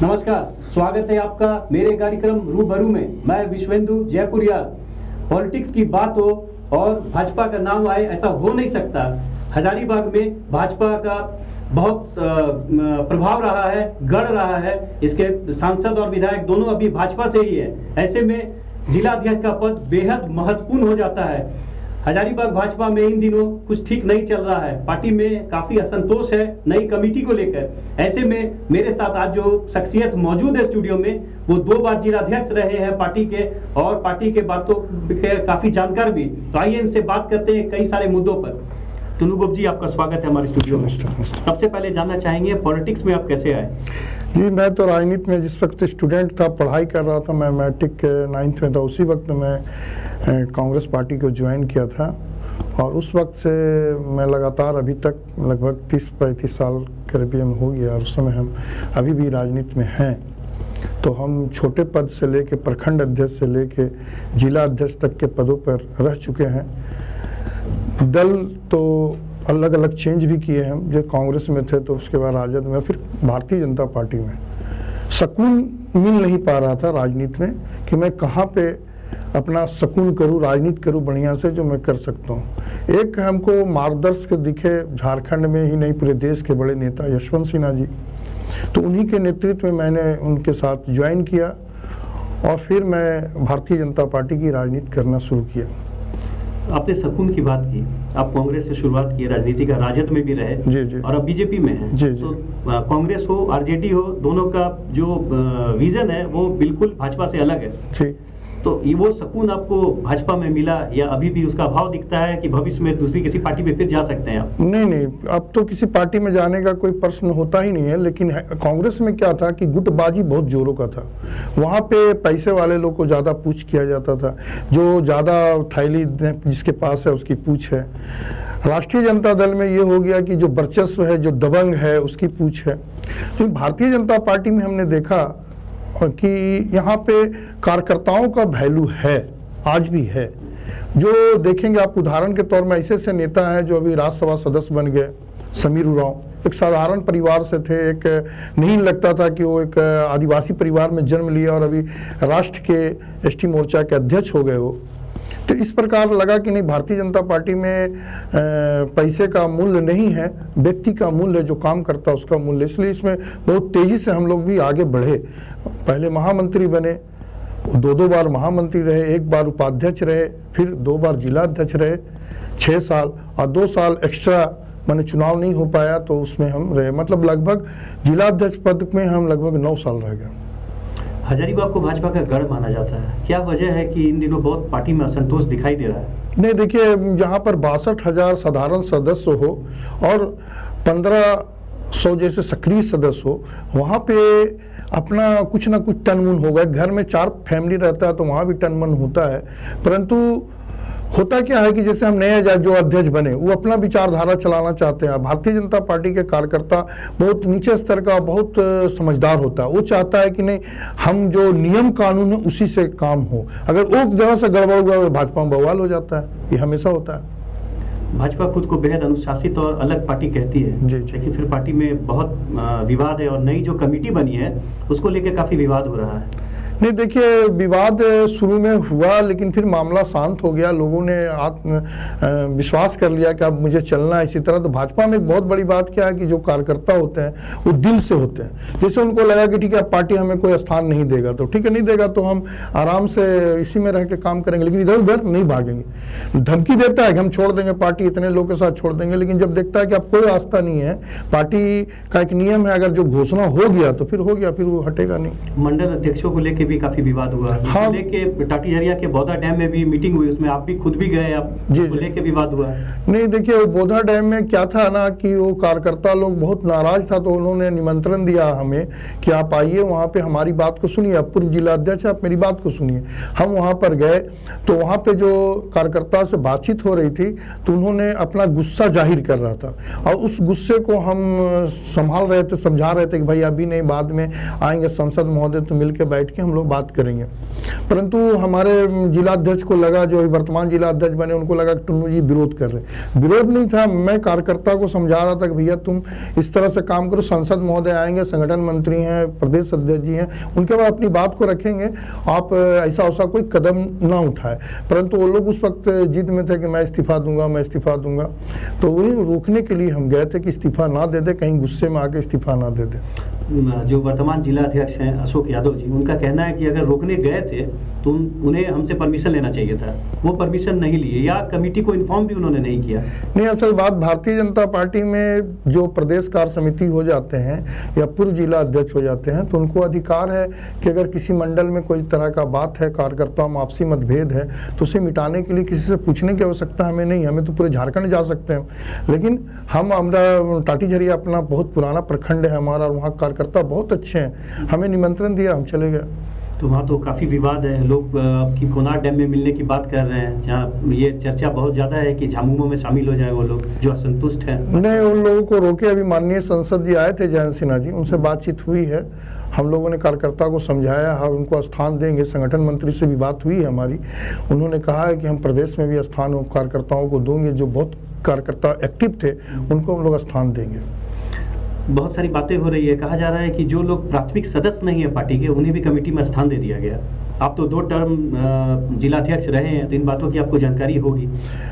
नमस्कार, स्वागत है आपका मेरे कार्यक्रम रूबरू में। मैं विश्वेंदु जयपुरिया। पॉलिटिक्स की बात हो और भाजपा का नाम आए, ऐसा हो नहीं सकता। हजारीबाग में भाजपा का बहुत प्रभाव रहा है, गढ़ रहा है। इसके सांसद और विधायक दोनों अभी भाजपा से ही है। ऐसे में जिलाध्यक्ष का पद बेहद महत्वपूर्ण हो जाता है। हजारीबाग भाजपा में इन दिनों कुछ ठीक नहीं चल रहा है। पार्टी में काफी असंतोष है नई कमेटी को लेकर। ऐसे में मेरे साथ आज जो शख्सियत मौजूद है स्टूडियो में, वो 2 बार जिलाध्यक्ष रहे हैं पार्टी के और पार्टी के बातों के काफी जानकार भी। तो आइए इनसे बात करते हैं कई सारे मुद्दों पर। टुनू गोप जी, आपका स्वागत है हमारे स्टूडियो में। सबसे पहले जानना चाहेंगे पॉलिटिक्स में आप कैसे आए? जी, मैं तो राजनीति में जिस वक्त स्टूडेंट था, पढ़ाई कर रहा था, मैं मैट्रिक 9th में था, उसी वक्त मैं कांग्रेस पार्टी को ज्वाइन किया था। और उस वक्त से मैं लगातार अभी तक लगभग 30-35 साल करीब में हो गया। और उस समय हम अभी भी राजनीति में हैं। तो हम छोटे पद से लेके प्रखंड अध्यक्ष से लेके जिला अध्यक्ष तक के पदों पर रह चुके हैं। दल तो अलग अलग चेंज भी किए हैं। जो कांग्रेस में थे तो उसके बाद राजद में, फिर भारतीय जनता पार्टी में। सुकून मिल नहीं पा रहा था राजनीति में कि मैं कहाँ पे अपना सुकून करूँ, राजनीति करूँ बढ़िया से, जो मैं कर सकता हूँ। एक हमको मार्गदर्शक दिखे झारखंड में ही नहीं पूरे देश के बड़े नेता यशवंत सिन्हा जी। तो उन्हीं के नेतृत्व में मैंने उनके साथ ज्वाइन किया और फिर मैं भारतीय जनता पार्टी की राजनीति करना शुरू किया। आपने सुकून की बात की, आप कांग्रेस से शुरुआत की, राजनीति का राजद में भी रहे जी। और अब बीजेपी में है। जी। तो कांग्रेस हो आरजेडी हो, दोनों का जो विजन है वो बिल्कुल भाजपा से अलग है जी। तो ये वो सुकून आपको भाजपा में मिला या अभी भी उसका अभाव दिखता है कि भविष्य में दूसरी किसी पार्टी में फिर जा सकते हैं आप? नहीं, अब तो किसी पार्टी में जाने का कोई प्रश्न होता ही नहीं है। लेकिन कांग्रेस में क्या था कि गुटबाजी बहुत जोरों का था। वहाँ पे पैसे वाले लोग को ज़्यादा पूछ किया जाता था। जो ज़्यादा थैली जिसके पास है उसकी पूछ है। राष्ट्रीय जनता दल में ये हो गया कि जो वर्चस्व है, जो दबंग है, उसकी पूछ है। तो भारतीय जनता पार्टी में हमने देखा कि यहाँ पे कार्यकर्ताओं का वैल्यू है, आज भी है। जो देखेंगे आप उदाहरण के तौर में, ऐसे नेता हैं जो अभी राज्यसभा सदस्य बन गए। समीर उरांव एक साधारण परिवार से थे, एक नहीं लगता था कि वो एक आदिवासी परिवार में जन्म लिया और अभी राष्ट्र के एसटी मोर्चा के अध्यक्ष हो गए हो। तो इस प्रकार लगा कि नहीं, भारतीय जनता पार्टी में पैसे का मूल्य नहीं है, व्यक्ति का मूल्य है, जो काम करता है उसका मूल्य। इसलिए इसमें बहुत तेजी से हम लोग भी आगे बढ़े। पहले महामंत्री बने, 2 बार महामंत्री रहे, 1 बार उपाध्यक्ष रहे, फिर 2 बार जिला अध्यक्ष रहे 6 साल, और 2 साल एक्स्ट्रा मैंने चुनाव नहीं हो पाया तो उसमें हम रहे। मतलब लगभग जिला अध्यक्ष पद में हम लगभग 9 साल रह गए। हजारीबाग को भाजपा का गढ़ माना जाता है, क्या वजह है कि इन दिनों बहुत पार्टी में असंतोष दिखाई दे रहा है? नहीं, देखिए, जहाँ पर 62,000 साधारण सदस्य हो और 1500 जैसे सक्रिय सदस्य हो, वहाँ पे अपना कुछ ना कुछ टनमुन होगा। घर में 4 फैमिली रहता है तो वहाँ भी टनमुन होता है। परंतु होता क्या है कि जैसे हम नए जो अध्यक्ष बने, वो अपना विचारधारा चलाना चाहते हैं। भारतीय जनता पार्टी के कार्यकर्ता बहुत नीचे स्तर का, बहुत समझदार होता है। वो चाहता है कि नहीं, हम जो नियम कानून है उसी से काम हो। अगर वो जगह से गड़बड़ हुआ, भाजपा में बवाल हो जाता है। ये हमेशा होता है। भाजपा खुद को बेहद अनुशासित और अलग पार्टी कहती है, लेकिन फिर पार्टी में बहुत विवाद है और नई जो कमेटी बनी है उसको लेकर काफी विवाद हो रहा है। नहीं, देखिए, विवाद शुरू में हुआ लेकिन फिर मामला शांत हो गया। लोगों ने विश्वास कर लिया कि अब मुझे चलना है इसी तरह। तो भाजपा में एक बहुत बड़ी बात क्या है कि जो कार्यकर्ता होते हैं वो दिल से होते हैं। जैसे उनको लगा कि ठीक है, पार्टी हमें कोई स्थान नहीं देगा तो ठीक है, नहीं देगा तो हम आराम से इसी में रह के काम करेंगे, लेकिन इधर उधर नहीं भागेंगे। धमकी देता है कि हम छोड़ देंगे पार्टी, इतने लोगों के साथ छोड़ देंगे, लेकिन जब देखता है कि अब कोई आस्था नहीं है, पार्टी का एक नियम है, अगर जो घोषणा हो गया तो फिर हो गया, फिर वो हटेगा नहीं। मंडल अध्यक्षों को लेकर भी काफी विवाद हुआ। हाँ, लेके टाटीझरिया के बौद्धा डैम में भी मीटिंग हुई, उसमें आप भी खुद भी गए, आप लेके विवाद हुआ। नहीं, देखिए, वो बौद्धा डैम में क्या था ना कि वो कार्यकर्ता लोग बहुत नाराज था, तो उन्होंने निमंत्रण दिया हमें कि आप आइए, वहाँ पे हमारी बात को सुनिए, आप पूर्व जिला अध्यक्ष, आप मेरी बात को सुनिए। हम वहाँ पर गए तो वहाँ पे जो कार्यकर्ता से बातचीत हो रही थी तो उन्होंने अपना गुस्सा जाहिर कर रहा था, और उस गुस्से को हम संभाल रहे थे, समझा रहे थे कि भाई अभी नहीं, बाद में आएंगे संसद महोदय तो मिल के बैठ के हम हम लोग बात करेंगे। परंतु हमारे जिलाध्यक्ष को लगा, जो वर्तमान जिलाध्यक्ष बने, उनको लगा कि टुन्नू जी विरोध कर रहे हैं। विरोध नहीं था, मैं कार्यकर्ता को समझा रहा था कि भैया तुम इस तरह से काम करो, संसद महोदय आएंगे, संगठन मंत्री हैं, प्रदेश अध्यक्ष जी हैं, उनके बाद अपनी बात को रखेंगे, आप ऐसा वैसा कोई कदम ना उठाए। परंतु वो लोग उस वक्त जिद में थे कि मैं इस्तीफा दूंगा, मैं इस्तीफा दूंगा। तो वही रोकने के लिए हम गए थे कि इस्तीफा ना दे दे, कहीं गुस्से में आके इस्तीफा ना दे दे। जो वर्तमान जिला अध्यक्ष हैं अशोक यादव जी, उनका कहना है कि अगर रोकने गए थे तो उन्हें हमसे परमिशन लेना चाहिए था, वो परमिशन नहीं लिए या कमेटी को इन्फॉर्म भी उन्होंने नहीं किया। नहीं, असल बात भारतीय जनता पार्टी में जो प्रदेश कार्य समिति हो जाते हैं या पूर्व जिला अध्यक्ष हो जाते हैं तो उनको अधिकार है कि अगर किसी मंडल में कोई तरह का बात है, कार्यकर्ताओं में आपसी मतभेद है, तो उसे मिटाने के लिए किसी से पूछने की आवश्यकता हमें नहीं। हमें तो पूरे झारखंड जा सकते हैं, लेकिन हमारा टाटी झरिया अपना बहुत पुराना प्रखंड है हमारा, और वहाँ कार्यकर्ता बहुत अच्छे हैं, हमें निमंत्रण दिया, हम चले गए। तो वहाँ तो काफ़ी विवाद है, लोग आपकी कोनार डैम में मिलने की बात कर रहे हैं, जहाँ ये चर्चा बहुत ज़्यादा है कि झामुमो में शामिल हो जाए वो लोग जो असंतुष्ट हैं। नहीं, उन लोगों को रोके, अभी माननीय संसद जी आए थे जयंत सिन्हा जी, उनसे बातचीत हुई है, हम लोगों ने कार्यकर्ता को समझाया है, उनको स्थान देंगे। संगठन मंत्री से भी बात हुई है हमारी, उन्होंने कहा है कि हम प्रदेश में भी स्थान कार्यकर्ताओं को देंगे, जो बहुत कार्यकर्ता एक्टिव थे उनको हम लोग स्थान देंगे। बहुत सारी बातें हो रही है, कहा जा रहा है कि जो लोग प्राथमिक सदस्य नहीं है पार्टी के, उन्हें भी कमेटी में स्थान दे दिया गया। आप तो 2 टर्म जिलाध्यक्ष रहे हैं, तो इन बातों की आपको जानकारी होगी।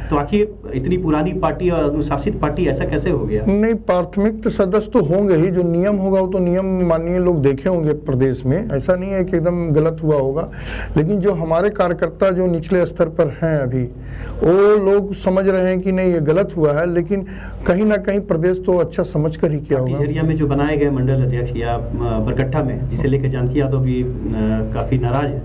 तो आखिर इतनी पुरानी पार्टी और अनुशासित पार्टी ऐसा कैसे हो गया? नहीं, प्राथमिक सदस्य तो होंगे ही, जो नियम होगा वो तो नियम माननीय लोग देखे होंगे प्रदेश में, ऐसा नहीं है कि एकदम गलत हुआ होगा। लेकिन जो हमारे कार्यकर्ता जो निचले स्तर पर हैं अभी, वो लोग समझ रहे हैं कि नहीं ये गलत हुआ है, लेकिन कहीं ना कहीं प्रदेश तो अच्छा समझ कर ही किया होगा। में जो बनाए गए मंडल अध्यक्ष या बरकट्ठा में, जिसे लेकर जानकी यादव भी काफी नाराज है,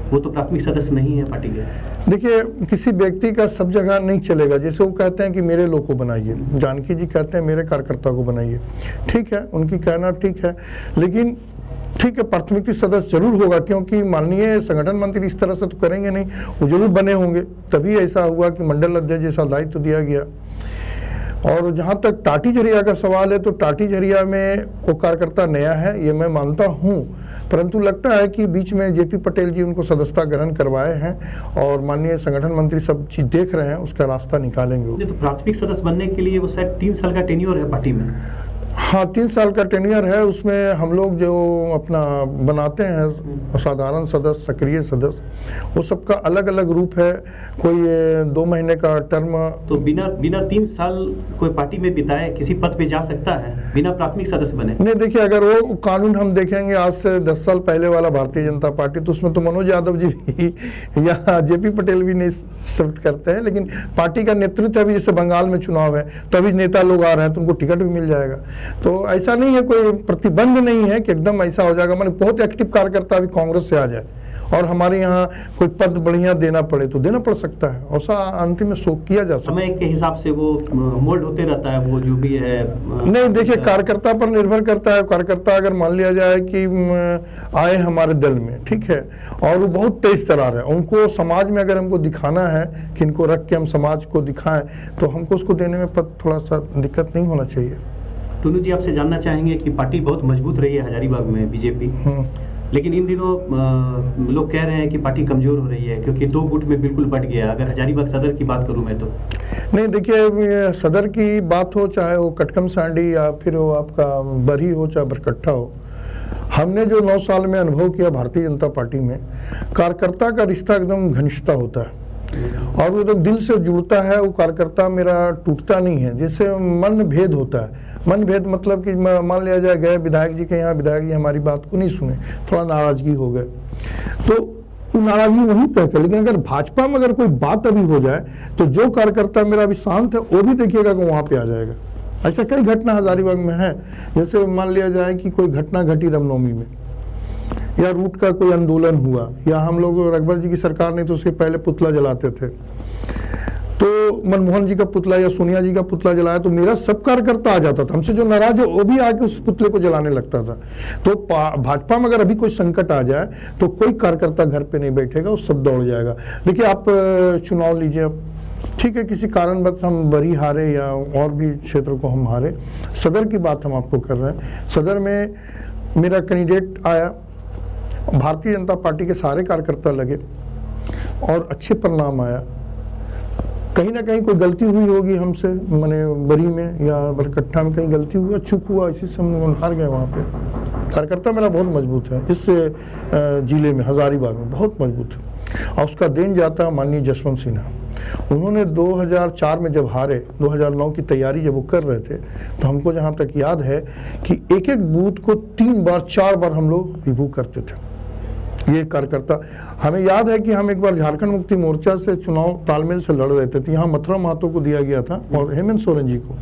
वो तो प्राथमिक सदस्य नहीं है पार्टी के। देखिए, किसी व्यक्ति का सब जगह नहीं चलेगा। जैसे वो कहते हैं कि मेरे लोग को बनाइए, जानकी जी कहते हैं मेरे कार्यकर्ता को बनाइए, ठीक है, उनकी कहना ठीक है, लेकिन ठीक है, प्राथमिक सदस्य जरूर होगा, क्योंकि माननीय संगठन मंत्री इस तरह से तो करेंगे नहीं, वो जरूर बने होंगे, तभी ऐसा हुआ कि मंडल अध्यक्ष जैसा दायित्व दिया गया। और जहाँ तक टाटी झरिया का सवाल है, तो टाटी झरिया में वो कार्यकर्ता नया है, ये मैं मानता हूँ, परंतु लगता है कि बीच में जेपी पटेल जी उनको सदस्यता ग्रहण करवाए हैं और माननीय संगठन मंत्री सब चीज देख रहे हैं, उसका रास्ता निकालेंगे। तो प्राथमिक सदस्य बनने के लिए वो शायद 3 साल का टेन्योर है पार्टी में। हाँ, 3 साल का टेन्योर है, उसमें हम लोग जो अपना बनाते हैं साधारण सदस्य, सक्रिय सदस्य, वो सबका अलग अलग रूप है। कोई 2 महीने का टर्म। तो बिना 3 साल कोई पार्टी में बिताए किसी पद पे जा सकता है बिना प्राथमिक सदस्य बने? नहीं, देखिए, अगर वो कानून हम देखेंगे आज से 10 साल पहले वाला भारतीय जनता पार्टी, तो उसमें तो मनोज यादव जी भी या जेपी पटेल भी नहीं शिफ्ट करते हैं, लेकिन पार्टी का नेतृत्व अभी जैसे बंगाल में चुनाव है तो अभी नेता लोग आ रहे हैं तो उनको टिकट भी मिल जाएगा। तो ऐसा नहीं है, कोई प्रतिबंध नहीं है कि एकदम ऐसा हो जाएगा। मैंने बहुत एक्टिव कार्यकर्ता अभी कांग्रेस से आ जाए और हमारे यहाँ कोई पद बढ़िया देना पड़े तो देना पड़ सकता है, ऐसा अंतिम में शोक किया जा सकता है। समय के हिसाब से वो मोल्ड होते रहता है, वो जो भी है। नहीं, देखिए, कार्यकर्ता पर निर्भर करता है। कार्यकर्ता अगर मान लिया जाए कि आए हमारे दल में, ठीक है, और वो बहुत तेज तरार है, उनको समाज में अगर हमको दिखाना है कि इनको रख के हम समाज को दिखाएं, तो हमको उसको देने में पद थोड़ा सा दिक्कत नहीं होना चाहिए। टुन्नू जी, आपसे जानना चाहेंगे कि पार्टी बहुत मजबूत रही है हजारीबाग में बीजेपी, लेकिन इन दिनों लोग कह रहे हैं कि पार्टी कमजोर हो रही है क्योंकि 2 गुट में बिल्कुल बट गया। अगर हजारीबाग सदर की बात करूं मैं तो नहीं, देखिए, सदर की बात हो, चाहे वो कटकम सांडी या फिर वो आपका बरही हो, चाहे बरकट्ठा हो, हमने जो 9 साल में अनुभव किया भारतीय जनता पार्टी में, कार्यकर्ता का रिश्ता एकदम घनिष्ठता होता है और वो एकदम दिल से जुड़ता है। वो कार्यकर्ता मेरा टूटता नहीं है। जैसे मन भेद होता है, मन भेद मतलब कि मान लिया जाए गए विधायक जी के यहाँ, विधायक जी हमारी बात को नहीं सुने, थोड़ा नाराजगी हो गए, तो नाराजगी वहीं तक है। लेकिन अगर भाजपा में अगर कोई बात अभी हो जाए तो जो कार्यकर्ता मेरा अभी शांत है वो भी देखिएगा कि वहाँ पे आ जाएगा। ऐसा कई घटना हजारीबाग में है। जैसे मान लिया जाए कि कोई घटना घटी रामनवमी में, या रूट का कोई आंदोलन हुआ, या हम लोग रघुवर जी की सरकार ने तो उसके पहले पुतला जलाते थे, तो मनमोहन जी का पुतला या सोनिया जी का पुतला जलाया तो मेरा सब कार्यकर्ता आ जाता था, हमसे जो नाराज है वो भी आके उस पुतले को जलाने लगता था। तो भाजपा में अगर अभी कोई संकट आ जाए तो कोई कार्यकर्ता घर पे नहीं बैठेगा, वो सब दौड़ जाएगा। देखिए, आप चुनाव लीजिए, अब ठीक है, किसी कारणवश हम बरी हारे या और भी क्षेत्र को हम हारे, सदर की बात हम आपको कर रहे हैं। सदर में मेरा कैंडिडेट आया, भारतीय जनता पार्टी के सारे कार्यकर्ता लगे और अच्छे परिणाम आया। कहीं ना कहीं कोई गलती हुई होगी हमसे, मैंने बरी में या बरकट्ठा में कहीं गलती हुआ, चूक हुआ, इसी से हम हार गए। वहाँ पे कार्यकर्ता मेरा बहुत मजबूत है, इस जिले में हजारीबाग में बहुत मजबूत है, और उसका देन जाता है माननीय जसवंत सिन्हा। उन्होंने 2004 में जब हारे, 2009 की तैयारी जब वो कर रहे थे, तो हमको जहाँ तक याद है कि एक एक बूथ को 3 बार 4 बार हम लोग रिव्यू करते थे। ये कार्यकर्ता, हमें याद है कि हम एक बार झारखंड मुक्ति मोर्चा से चुनाव तालमेल से लड़ रहे थे, तो यहाँ मथुरा महतो को दिया गया था और हेमंत सोरेन जी को।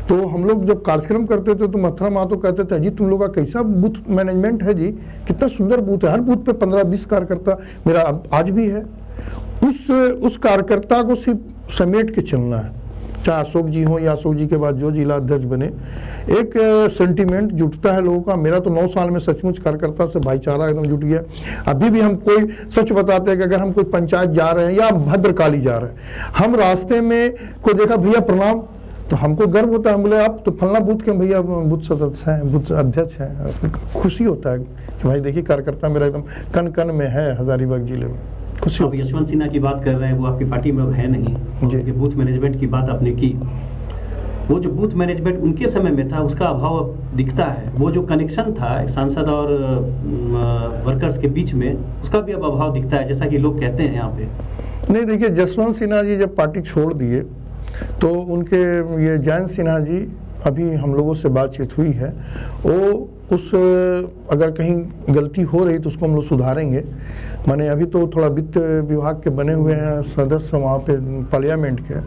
तो हम लोग जब कार्यक्रम करते थे तो मथुरा महतो कहते थे, जी तुम लोग का कैसा बूथ मैनेजमेंट है जी, कितना सुंदर बूथ है, हर बूथ पे 15-20 कार्यकर्ता। मेरा आज भी है, उस कार्यकर्ता को सिर्फ समेट के चलना है, चाहे अशोक जी हो या अशोक जी के बाद जो जिला अध्यक्ष बने। एक सेंटीमेंट जुटता है लोगों का। मेरा तो 9 साल में सचमुच कार्यकर्ता से भाईचारा एकदम जुट गया। अभी भी हम कोई सच बताते हैं कि अगर हम कोई पंचायत जा रहे हैं या भद्रकाली जा रहे हैं, हम रास्ते में कोई देखा, भैया प्रणाम, तो हमको गर्व होता है, हम बोले आप तो फलना बूथ के भैया बूथ सदस्य हैं, बूथ अध्यक्ष हैं। खुशी होता है कि भाई देखिए कार्यकर्ता मेरा एकदम कन कन में है हजारीबाग जिले में। आप यशवंत सिन्हा की बात कर रहे हैं, वो आपकी पार्टी में है नहीं। ये बूथ मैनेजमेंट की बात आपने की, वो जो बूथ मैनेजमेंट उनके समय में था उसका अभाव अब दिखता है। वो जो कनेक्शन था सांसद और वर्कर्स के बीच में, उसका भी अब अभाव दिखता है, जैसा कि लोग कहते हैं यहाँ पे। नहीं देखिए, जसवंत सिन्हा जी जब पार्टी छोड़ दिए तो उनके ये जयंत सिन्हा जी, अभी हम लोगों से बातचीत हुई है, वो उस अगर कहीं गलती हो रही तो उसको हम लोग सुधारेंगे। माने अभी तो थोड़ा वित्त विभाग के बने हुए हैं सदस्य वहाँ पे पार्लियामेंट के,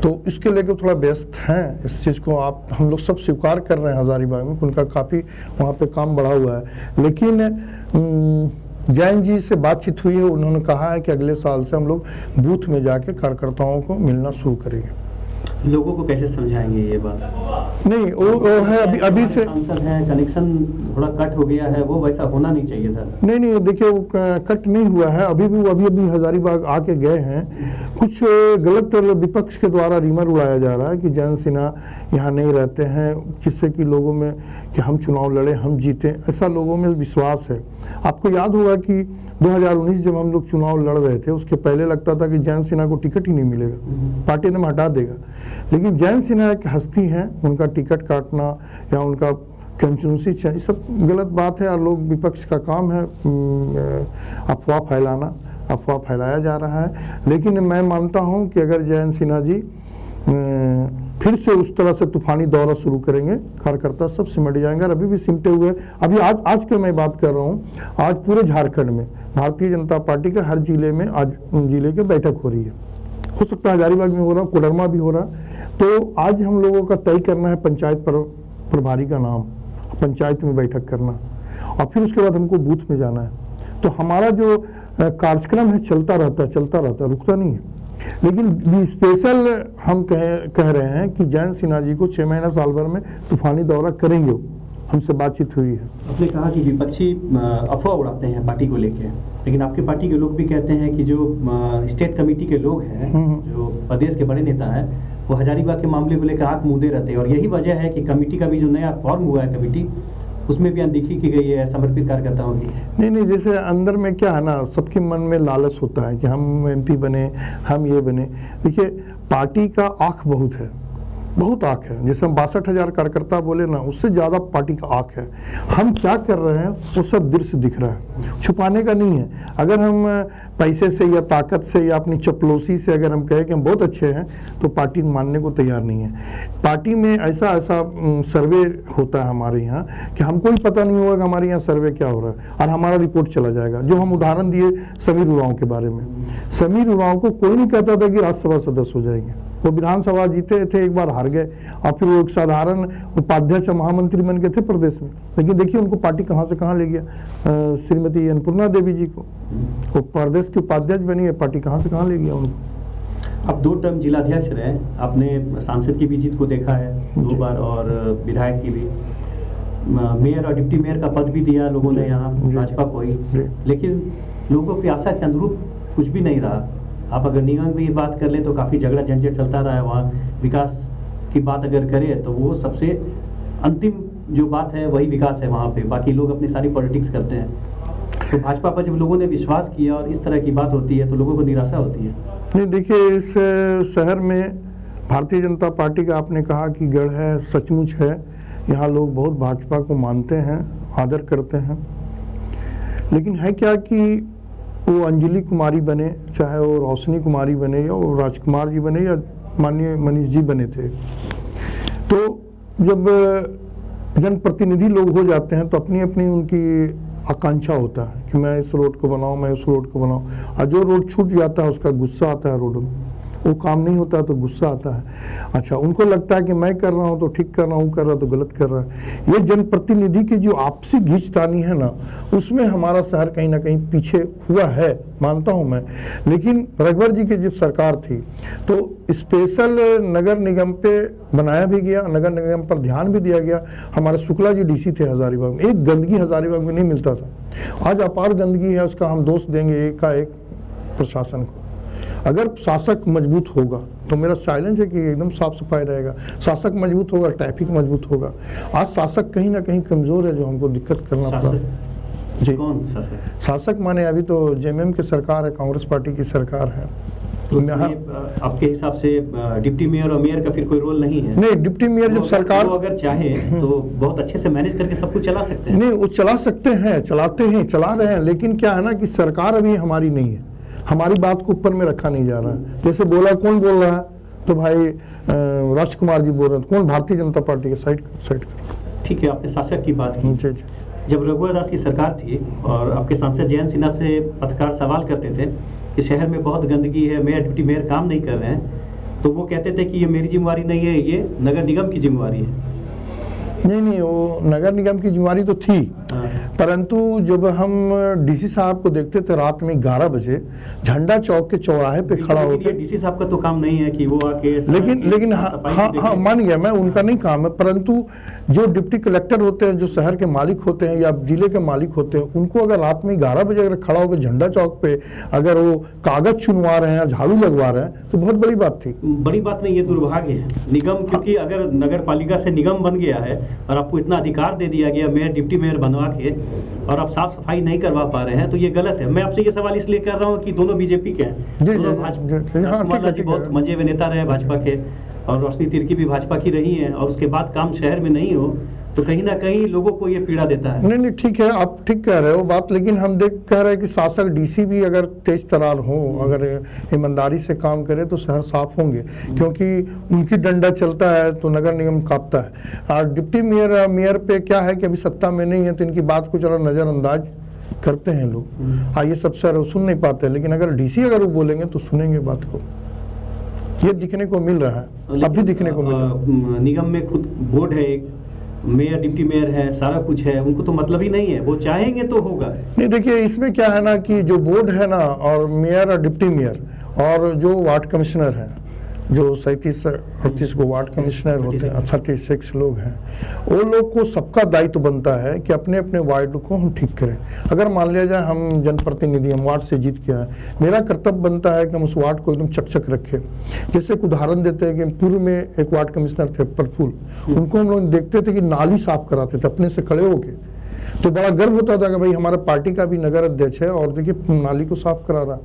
तो इसके लेके थोड़ा व्यस्त हैं। इस चीज़ को हम लोग सब स्वीकार कर रहे हैं हजारीबाग में, उनका काफ़ी वहाँ पे काम बढ़ा हुआ है। लेकिन जैन जी से बातचीत हुई है, उन्होंने कहा है कि अगले साल से हम लोग बूथ में जाके कार्यकर्ताओं को मिलना शुरू करेंगे। लोगों को कैसे समझाएंगे ये बात? नहीं वो है अभी से सांसद है, कनेक्शन थोड़ा कट हो गया है, वो वैसा होना नहीं चाहिए था। नहीं देखिए, वो कट नहीं हुआ है, अभी हजारीबाग आके गए हैं। कुछ गलत विपक्ष के द्वारा रीमर उड़ाया जा रहा है कि जयंत सिन्हा यहाँ नहीं रहते हैं, जिससे कि लोगों में कि हम चुनाव लड़े, हम जीते, ऐसा लोगों में विश्वास है। आपको याद होगा कि 2019 जब हम लोग चुनाव लड़ रहे थे, उसके पहले लगता था कि जयंत सिन्हा को टिकट ही नहीं मिलेगा, पार्टी एकदम हटा देगा। लेकिन जयंत सिन्हा एक हस्ती हैं, उनका टिकट काटना या उनका कंचुंसी ये सब गलत बात है, और लोग विपक्ष का काम है अफवाह फैलाना, अफवाह फैलाया जा रहा है। लेकिन मैं मानता हूं कि अगर जयंत सिन्हा जी फिर से उस तरह से तूफानी दौरा शुरू करेंगे, कार्यकर्ता सब सिमट जाएंगे। और अभी भी सिमटे हुए, अभी आज के मैं बात कर रहा हूँ, आज पूरे झारखंड में भारतीय जनता पार्टी के हर जिले में आज जिले की बैठक हो रही है। हो सकता है हजारीबाग में हो रहा, कोडरमा भी हो रहा। तो आज हम लोगों का तय करना है पंचायत प्रभारी का नाम, पंचायत में बैठक करना, और फिर उसके बाद हमको बूथ में जाना है। तो हमारा जो कार्यक्रम है चलता रहता है, रुकता नहीं है। लेकिन स्पेशल हम कह रहे हैं कि जयंत सिन्हा जी को 6 महीना साल भर में तूफानी दौरा करेंगे, हमसे बातचीत हुई है। आपने कहा कि विपक्षी अफवाह उड़ाते हैं पार्टी को लेके, लेकिन आपकी पार्टी के लोग भी कहते हैं कि जो स्टेट कमेटी के लोग हैं, जो प्रदेश के बड़े नेता हैं, वो हजारीबाग के मामले को लेकर आंख मूंदे रहते हैं। और यही वजह है कि कमेटी का भी जो नया फॉर्म हुआ है कमेटी, उसमें भी अनदेखी की गई है समर्पित कार्यकर्ताओं की। नहीं जैसे अंदर में क्या है ना, सबके मन में लालच होता है कि हम MP बने, हम ये बने। देखिए पार्टी का आँख बहुत है, बहुत आँख है। जैसे हम 62,000 कार्यकर्ता बोले ना, उससे ज़्यादा पार्टी का आँख है। हम क्या कर रहे हैं वो सब दृश्य दिख रहा है, छुपाने का नहीं है। अगर हम पैसे से या ताकत से या अपनी चपलोसी से अगर हम कहें कि हम बहुत अच्छे हैं, तो पार्टी मानने को तैयार नहीं है। पार्टी में ऐसा सर्वे होता है हमारे यहाँ कि हमको भी पता नहीं होगा कि हमारे यहाँ सर्वे क्या हो रहा है, और हमारा रिपोर्ट चला जाएगा। जो हम उदाहरण दिए समीर उरांव के बारे में, समीर उरांव को कोई नहीं कहता था कि राज्यसभा सदस्य हो जाएंगे। वो विधानसभा जीते थे, एक बार हार गए, और फिर वो एक साधारण उपाध्यक्ष महामंत्री बन गए थे प्रदेश में। लेकिन देखिए उनको पार्टी कहाँ से कहाँ ले गया, श्रीमती अन्नपूर्णा देवी जी को वो प्रदेश की उपाध्यक्ष बनी है, पार्टी कहाँ से कहाँ ले गया उनको। अब 2 टर्म जिलाध्यक्ष रहे, आपने सांसद की भी जीत को देखा है 2 बार, और विधायक की भी, मेयर और डिप्टी मेयर का पद भी दिया लोगों ने यहाँ भाजपा को ही। लेकिन लोगों की आशा के अनुरूप कुछ भी नहीं रहा। आप अगर निगम की बात कर ले तो काफ़ी झगड़ा झंझट चलता रहा है वहाँ। विकास की बात अगर करें तो वो सबसे अंतिम जो बात है वही विकास है वहाँ पे, बाकी लोग अपनी सारी पॉलिटिक्स करते हैं। तो भाजपा पर जब लोगों ने विश्वास किया और इस तरह की बात होती है तो लोगों को निराशा होती है। नहीं, देखिए इस शहर में भारतीय जनता पार्टी का आपने कहा कि गढ़ है, सचमुच है। यहाँ लोग बहुत भाजपा को मानते हैं, आदर करते हैं। लेकिन है क्या कि वो अंजलि कुमारी बने, चाहे वो रोशनी कुमारी बने या वो राजकुमार जी बने या माननीय मनीष जी बने थे, तो जब जनप्रतिनिधि लोग हो जाते हैं तो अपनी अपनी उनकी आकांक्षा होता है कि मैं इस रोड को बनाऊं, मैं उस रोड को बनाऊं, और जो रोड छूट जाता है उसका गुस्सा आता है रोड में, वो काम नहीं होता तो गुस्सा आता है। अच्छा, उनको लगता है कि मैं कर रहा हूँ तो ठीक कर रहा हूँ, कर रहा तो गलत कर रहा है। ये जनप्रतिनिधि की जो आपसी खींचतानी है ना, उसमें हमारा शहर कहीं ना कहीं पीछे हुआ है, मानता हूँ मैं। लेकिन रघुवर जी की जब सरकार थी तो स्पेशल नगर निगम पे बनाया भी गया, नगर निगम पर ध्यान भी दिया गया। हमारे शुक्ला जी डीसी थे हजारीबाग में, एक गंदगी हजारीबाग में नहीं मिलता था। आज अपार गंदगी है, उसका हम दोष देंगे एक का एक प्रशासन को। अगर शासक मजबूत होगा तो मेरा चैलेंज है कि एकदम साफ सफाई रहेगा। शासक मजबूत होगा, ट्रैफिक मजबूत होगा। आज शासक कहीं ना कहीं कमजोर है, जो हमको दिक्कत करना पड़ा। जी, कौन शासक? शासक माने अभी तो जेएमएम की सरकार है, कांग्रेस पार्टी की सरकार है। तो आपके हिसाब से डिप्टी मेयर और मेयर का फिर कोई रोल नहीं है? नहीं, डिप्टी मेयर जब सरकार अगर चाहे तो बहुत अच्छे से मैनेज करके सब कुछ चला सकते हैं। नहीं, वो चला सकते हैं, चलाते हैं, चला रहे हैं। लेकिन क्या है ना कि सरकार अभी हमारी नहीं है, हमारी बात को ऊपर में रखा नहीं जा रहा है। जैसे बोला, कौन बोल रहा है? तो भाई राजकुमार जी बोल रहे हैं। कौन? भारतीय जनता पार्टी के साइड। ठीक है, आपने शासक की बात की। जी। जब रघुवर दास की सरकार थी और आपके सांसद जयंत सिन्हा से पत्रकार सवाल करते थे कि शहर में बहुत गंदगी है, मेयर डिप्टी मेयर काम नहीं कर रहे हैं, तो वो कहते थे कि ये मेरी जिम्मेवारी नहीं है, ये नगर निगम की जिम्मेवारी है। नहीं, वो नगर निगम की जिम्मेवारी तो थी, परंतु जब हम डीसी साहब को देखते थे रात में 11 बजे झंडा चौक के चौराहे पे खड़ा होकर, डीसी साहब का तो काम नहीं है कि वो आके, लेकिन हाँ मान गया मैं, उनका नहीं काम है। परंतु जो डिप्टी कलेक्टर होते हैं, जो शहर के मालिक होते हैं या जिले के मालिक होते हैं, उनको अगर रात में 11 बजे अगर खड़ा होकर झंडा चौक पे अगर वो कागज चुनवा रहे हैं, झाड़ू लगवा रहे हैं, तो बहुत बड़ी बात थी। बड़ी बात नहीं, ये दुर्भाग्य है निगम, क्योंकि अगर नगर पालिका से निगम बन गया है और आपको इतना अधिकार दे दिया गया मेयर डिप्टी मेयर बनवा के, और आप साफ सफाई नहीं करवा पा रहे हैं, तो ये गलत है। मैं आपसे ये सवाल इसलिए कर रहा हूँ कि दोनों बीजेपी के हैं, दोनों भाजपा जी बहुत मंजे हुए नेता रहे भाजपा के, और रोशनी तिर्की भी भाजपा की रही है, और उसके बाद काम शहर में नहीं हो तो कहीं ना कहीं लोगों को ये पीड़ा देता है। नहीं, ठीक है, आप ठीक कह रहे हो बात, लेकिन हम कह रहे हैं कि शासक डीसी भी अगर तेज तरार हो, अगर ईमानदारी से काम करे तो शहर साफ होंगे, क्योंकि उनकी डंडा चलता है तो नगर निगम कांपता है। और डिप्टी मेयर पे क्या है कि अभी सत्ता में नहीं है तो इनकी बात को जरा नजरअंदाज करते हैं लोग। ये सब सर सुन नहीं पाते, लेकिन अगर डीसी अगर वो बोलेंगे तो सुनेंगे बात को। ये दिखने को मिल रहा है, अभी दिखने को मिल रहा है। निगम में खुद बोर्ड है, एक मेयर डिप्टी मेयर है, सारा कुछ है, उनको तो मतलब ही नहीं है, वो चाहेंगे तो होगा। नहीं, देखिए इसमें क्या है ना कि जो बोर्ड है ना, और मेयर और डिप्टी मेयर और जो वार्ड कमिश्नर है, जो 37-38 को वार्ड कमिश्नर होते हैं, 36 लोग हैं, वो लोग को सबका दायित्व बनता है कि अपने अपने वार्ड को हम ठीक करें। अगर मान लिया जाए हम जनप्रतिनिधि, हम वार्ड से जीत के आए, मेरा कर्तव्य बनता है कि हम उस वार्ड को एकदम चकचक रखें। जैसे एक उदाहरण देते हैं कि पूर्व में एक वार्ड कमिश्नर थे प्रफुल्ल, उनको हम लोग देखते थे कि नाली साफ कराते थे अपने से खड़े होके, तो बड़ा गर्व होता था कि भाई हमारा पार्टी का भी नगर अध्यक्ष है और देखिए नाली को साफ करा रहा।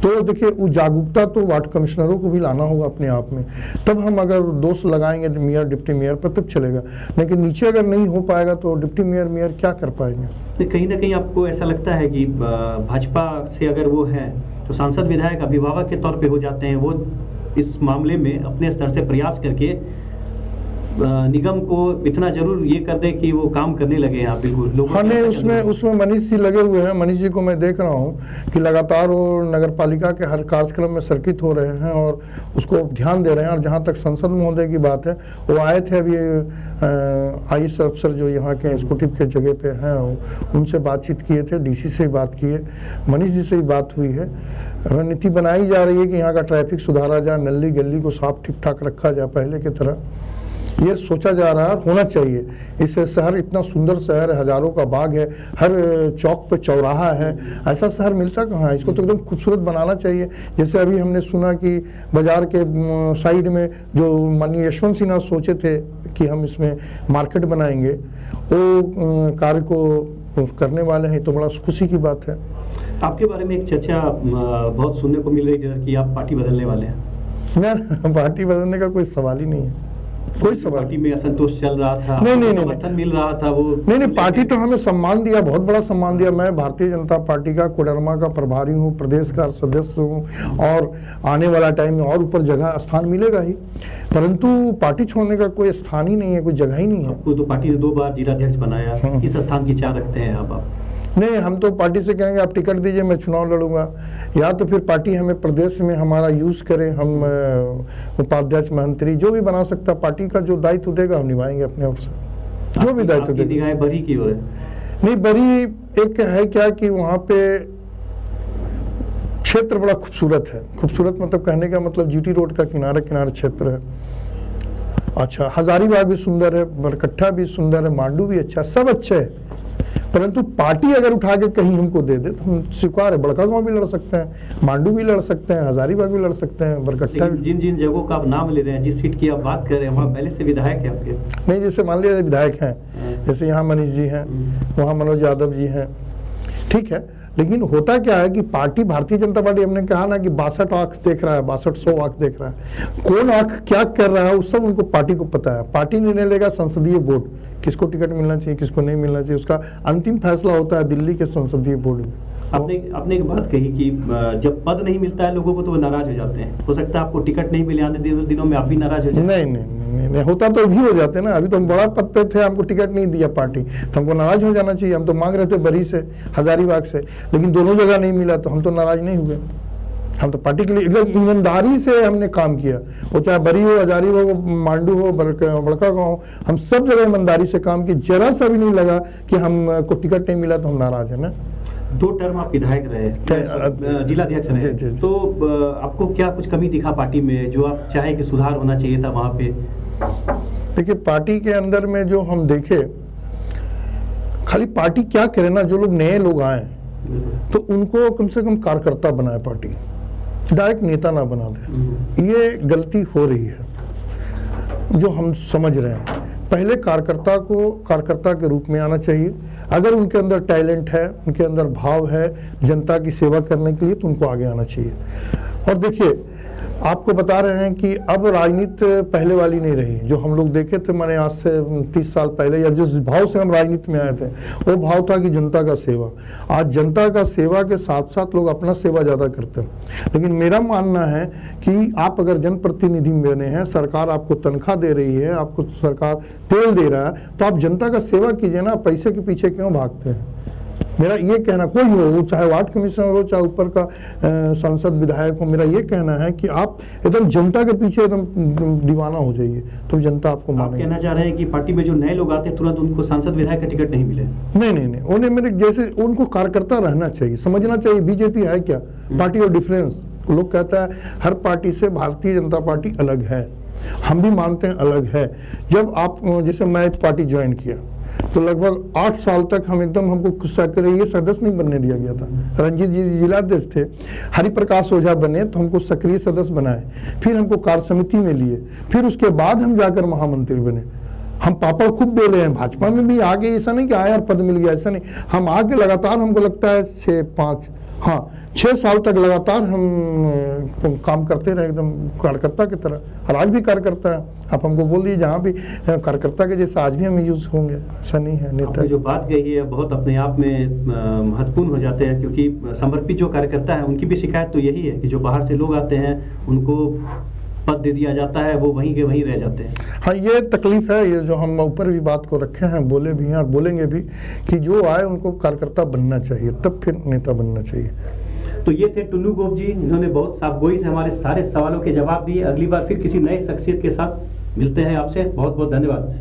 तो देखिए वो जागरूकता तो वार्ड कमिश्नरों को भी लाना होगा अपने आप में, तब हम अगर दोष लगाएंगे मेयर डिप्टी मेयर पर तब चलेगा। लेकिन नीचे अगर नहीं हो पाएगा तो डिप्टी मेयर क्या कर पाएंगे। तो कहीं ना कहीं आपको ऐसा लगता है कि भाजपा से अगर वो है तो सांसद विधायक अभिभावक के तौर पर हो जाते हैं, वो इस मामले में अपने स्तर से प्रयास करके निगम को इतना जरूर ये कर दे कि वो काम करने लगे हैं। बिल्कुल हाँ, नहीं उसमें मनीष जी लगे हुए हैं। मनीष जी को मैं देख रहा हूँ कि लगातार वो नगर पालिका के हर कार्यक्रम में सर्किट हो रहे हैं और उसको ध्यान दे रहे हैं। और जहाँ तक संसद महोदय की बात है, वो आए थे अभी आईएएस अफसर जो यहाँ के एग्जीक्यूटिव के जगह पे हैं, उनसे बातचीत किए थे, डीसी से भी बात की है, मनीष जी से भी बात हुई है। रणनीति बनाई जा रही है कि यहाँ का ट्रैफिक सुधारा जाए, नली गली को साफ ठीक ठाक रखा जाए पहले की तरह, ये सोचा जा रहा है, होना चाहिए। इस शहर इतना सुंदर शहर है, हजारों का बाग है, हर चौक पे चौराहा है, ऐसा शहर मिलता कहाँ है। इसको तो एकदम खूबसूरत बनाना चाहिए। जैसे अभी हमने सुना कि बाजार के साइड में जो माननीय यशवंत सिन्हा सोचे थे कि हम इसमें मार्केट बनाएंगे, वो कार्य को करने वाले हैं, तो बड़ा खुशी की बात है। आपके बारे में एक चर्चा बहुत सुनने को मिल रही है कि आप पार्टी बदलने वाले हैं। मैं पार्टी बदलने का कोई सवाल ही नहीं है, कोई सवाल। पार्टी में असंतोष चल रहा था, नहीं, समर्थन मिल रहा था, वो नहीं, पार्टी तो हमें सम्मान दिया, बहुत बड़ा सम्मान दिया। मैं भारतीय जनता पार्टी का कोडरमा का प्रभारी हूँ, प्रदेश का सदस्य हूँ, और आने वाला टाइम में और ऊपर जगह स्थान मिलेगा ही, परंतु पार्टी छोड़ने का कोई स्थान ही नहीं है, कोई जगह ही नहीं है। आपको तो पार्टी ने 2 बार जिलाध्यक्ष बनाया, किस स्थान की चाह रखते हैं आप? नहीं, हम तो पार्टी से कहेंगे आप टिकट दीजिए, मैं चुनाव लड़ूंगा, या तो फिर पार्टी हमें प्रदेश में हमारा यूज़ करे, हम उपाध्यक्ष मंत्री जो भी बना सकता, पार्टी का जो दायित्व देगा हम निभाएंगे अपने ओर से, जो भी दायित्व देगा। निगाहें बरी की ओर है? नहीं, बरी एक है क्या कि वहाँ पे क्षेत्र बड़ा खूबसूरत है, खूबसूरत मतलब कहने का मतलब जीटी रोड का किनारे किनारे क्षेत्र है। अच्छा, हजारीबाग भी सुंदर है, बरकट्ठा भी सुंदर है, मांडू भी अच्छा, सब अच्छे है, परंतु पार्टी अगर उठा के कहीं हमको दे दे तो हम स्वीकार है। बड़का गांव भी लड़ सकते हैं, मांडू भी लड़ सकते हैं, हजारीबाग भी लड़ सकते हैं, बरकट्ठा भी। जिन जिन जगहों का आप नाम ले रहे हैं, जिस सीट की आप बात कर रहे हैं, वहाँ पहले से विधायक है आपके? नहीं, जैसे मान लीजिए विधायक हैं, जैसे यहाँ मनीष जी हैं, वहाँ मनोज यादव जी हैं, ठीक है, लेकिन होता क्या है कि पार्टी, भारतीय जनता पार्टी, हमने कहा ना कि 62 आंख देख रहा है, 6200 आंख देख रहा है, कौन आंख क्या कर रहा है, उस सब उनको पार्टी को पता है। पार्टी निर्णय लेगा, संसदीय बोर्ड किसको टिकट मिलना चाहिए, किसको नहीं मिलना चाहिए, उसका अंतिम फैसला होता है दिल्ली के संसदीय बोर्ड में। आपने एक बात कही कि जब पद नहीं मिलता है लोगों को तो वो नाराज हो जाते हैं, हो सकता है आपको टिकट नहीं मिले, आने दिनों में आप भी नाराज हो जाए? नहीं, होता तो भी हो जाते ना, अभी तो हम बड़ा पद पे थे, हमको टिकट नहीं दिया पार्टी, तो हमको नाराज हो जाना चाहिए। हम तो मांग रहे थे बरी से, हजारीबाग से, लेकिन दोनों जगह नहीं मिला, तो हम तो नाराज नहीं हुए। हम तो पार्टी के लिए एकदम ईमानदारी से हमने काम किया, वो चाहे बरी हो, हजारीबाग हो, मांडू हो, बड़का गाँव हो, हम सब जगह ईमानदारी से काम किए। जरा सा भी नहीं लगा कि हमको टिकट नहीं मिला तो हम नाराज है ना। 2 टर्म आप विधायक रहे, जिलाध्यक्ष रहे, तो आपको क्या कुछ कमी दिखा पार्टी में जो आप चाहे कि सुधार होना चाहिए था वहाँ पे? देखिए, पार्टी के अंदर में जो हम देखे, खाली पार्टी क्या करे ना, जो लोग नए लोग आए तो उनको कम से कम कार्यकर्ता बनाए, पार्टी डायरेक्ट नेता ना बना दे, ये गलती हो रही है जो हम समझ रहे हैं। पहले कार्यकर्ता को कार्यकर्ता के रूप में आना चाहिए, अगर उनके अंदर टैलेंट है, उनके अंदर भाव है जनता की सेवा करने के लिए, तो उनको आगे आना चाहिए। और देखिए, आपको बता रहे हैं कि अब राजनीति पहले वाली नहीं रही, जो हम लोग देखे थे, मैंने आज से 30 साल पहले, या जिस भाव से हम राजनीति में आए थे, वो भाव था कि जनता का सेवा। आज जनता का सेवा के साथ साथ लोग अपना सेवा ज़्यादा करते हैं। लेकिन मेरा मानना है कि आप अगर जनप्रतिनिधि बने हैं, सरकार आपको तनख्वाह दे रही है, आपको सरकार तेल दे रहा है, तो आप जनता का सेवा कीजिए ना, पैसे के पीछे क्यों भागते हैं? मेरा ये कहना, कोई हो, वो चाहे वार्ड कमिश्नर हो, चाहे ऊपर का सांसद विधायक हो, मेरा ये कहना है कि आप एकदम जनता के पीछे एकदम दीवाना हो जाइए, तो जनता आपको मानेगी। कहना चाह रहे हैं कि पार्टी में जो नए लोग आते हैं तुरंत उनको सांसद विधायक का टिकट नहीं मिले? नहीं, उन्हें मेरे जैसे उनको कार्यकर्ता रहना चाहिए, समझना चाहिए बीजेपी है क्या, पार्टी और डिफरेंस। लोग कहता है हर पार्टी से भारतीय जनता पार्टी अलग है, हम भी मानते हैं अलग है। जब आप, जैसे मैं एक पार्टी ज्वाइन किया तो लगभग 8 साल तक हम एकदम, हमको गुस्सा करे, ये सदस्य नहीं बनने दिया गया था। रंजीत जी जिलाध्यक्ष थे, हरिप्रकाश ओझा बने तो हमको सक्रिय सदस्य बनाए, फिर हमको कार्य समिति में लिए, फिर उसके बाद हम जाकर महामंत्री बने। हम पापड़ खूब बेले हैं, भाजपा में भी आगे, ऐसा नहीं कि आया और पद मिल गया, ऐसा नहीं, हम आगे लगातार, हमको लगता है 6 साल तक लगातार हम काम करते रहे, एकदम कार्यकर्ता की तरह, और आज भी कार्यकर्ता है। आप हमको बोल दीजिए जहाँ भी कार्यकर्ता के जैसा आज भी हम यूज होंगे, ऐसा नहीं है। नेता जो बात कही है बहुत अपने आप में महत्वपूर्ण हो जाते हैं, क्योंकि समर्पित जो कार्यकर्ता है उनकी भी शिकायत तो यही है कि जो बाहर से लोग आते हैं उनको पद दे दिया जाता है, वो वहीं के वहीं रह जाते हैं। हाँ, ये तकलीफ है, ये जो हम ऊपर भी बात को रखे हैं, बोले भी हैं और बोलेंगे भी कि जो आए उनको कार्यकर्ता बनना चाहिए, तब फिर नेता बनना चाहिए। तो ये थे टुन्नू गोप जी, इन्होंने बहुत साफगोई से हमारे सारे सवालों के जवाब दिए। अगली बार फिर किसी नए शख्सियत के साथ मिलते हैं आपसे। बहुत बहुत धन्यवाद।